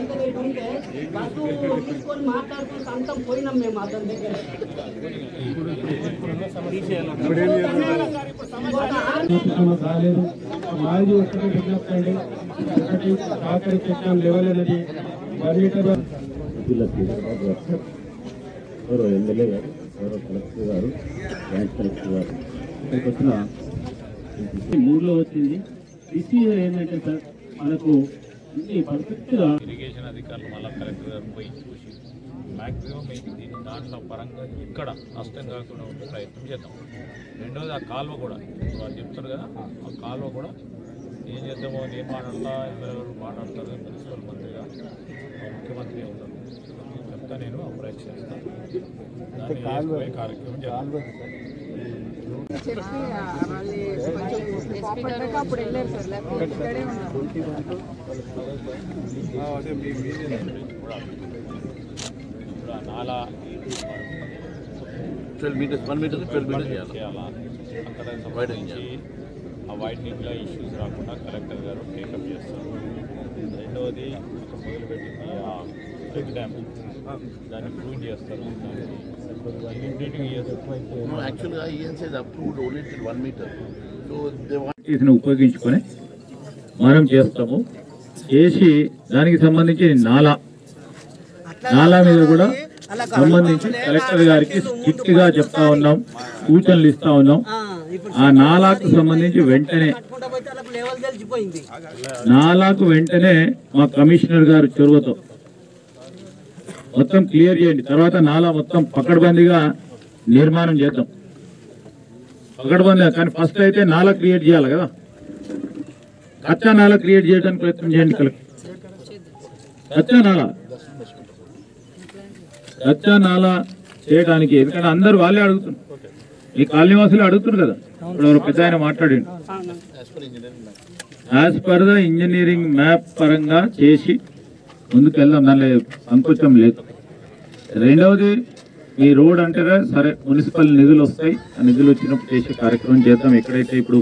పైసలు పెట్టి ఉంటే బస్సు తీసుకొని మాట్లాడుకుని సంతం పోయినాం మేము అతని దగ్గర. మాది ఒకటి విజ్ఞప్తండి, ఒకటి ఆఖరి చట్టం లెవెల్ అనేది 1 మీటర్ గౌరవ ఎమ్మెల్యే గారు, గౌరవ కలెక్టర్ గారు, బ్రాంచ్ కలెక్టర్ గారు ఇక్కడికి వచ్చిన 3లో వచ్చింది. ప్రొసీజర్ ఏంటంటే సార్ మనకు పర్ఫెక్ట్గా ఇరిగేషన్ అధికారులు మళ్ళీ కలెక్టర్ గారు పోయి చూసి మ్యాక్సిమం దీని దాంట్లో పరంగా ఇక్కడ నష్టం కాకుండా ఉండే ప్రయత్నం చేద్దాం. రెండోది ఆ కాలువ కూడా వాళ్ళు చెప్తారు కదా, ఆ కాలువ కూడా ఏం చేద్దామో నేను మాట్లాడతా, ఎవరెవరు మాట్లాడతారు, మున్సిపల్ మంత్రిగా ముఖ్యమంత్రి అవుతారు చెప్తా, నేను అప్రైజ్ చేస్తాను. దాన్ని కార్యక్రమం చేద్దాం. నాలా 12 మీటర్స్ 1 మీటర్ 12 మీటర్స్ చేయాలా, అక్కడ సంబంధించి ఆ వైడనింగ్లో ఇష్యూస్ రాకుండా కలెక్టర్ గారు టేకప్ చేస్తారు. రెండవది ఒక మొదలుపెట్టింది ఆ బ్రిక్ డ్యామ్, దాన్ని ప్రూవ్ చేస్తారు. యాక్చువల్గా ENC approved only 1 meter. So ఉపయోగించుకొని మనం చేస్తాము. చేసి దానికి సంబంధించి నాలా మీద కూడా సంబంధించి కలెక్టర్ గారికి స్ట్రిక్ట్ గా చెప్తా ఉన్నాం, సూచనలు ఇస్తా ఉన్నాం. ఆ నాలాకు సంబంధించి వెంటనే మా కమిషనర్ గారు చొరవతో మొత్తం క్లియర్ చేయండి. తర్వాత నాలా మొత్తం పకడ్బందీగా నిర్మాణం చేద్దాం. పకడ్బందీగా కానీ ఫస్ట్ అయితే నాలా క్రియేట్ చేయాలి కదా. కచ్చా నాలా క్రియేట్ చేయడానికి ప్రయత్నం చేయండి కలెక్టర్. కచ్చా నాలా చేయడానికి, ఎందుకంటే అందరూ వాళ్ళే అడుగుతున్నారు, ఈ కాలనీ వాసులు అడుగుతున్నారు కదా. ఇప్పుడు ఎవరు పెద్ద ఆయన మాట్లాడండి, as per the engineering map పరంగా చేసి ముందుకు వెళ్దాం, దానిలో సంకోచం లేదు. రెండవది ఈ రోడ్ అంటే సరే మున్సిపల్ నిధులు వస్తాయి, ఆ నిధులు వచ్చినప్పుడు చేసే కార్యక్రమం చేద్దాం. ఎక్కడైతే ఇప్పుడు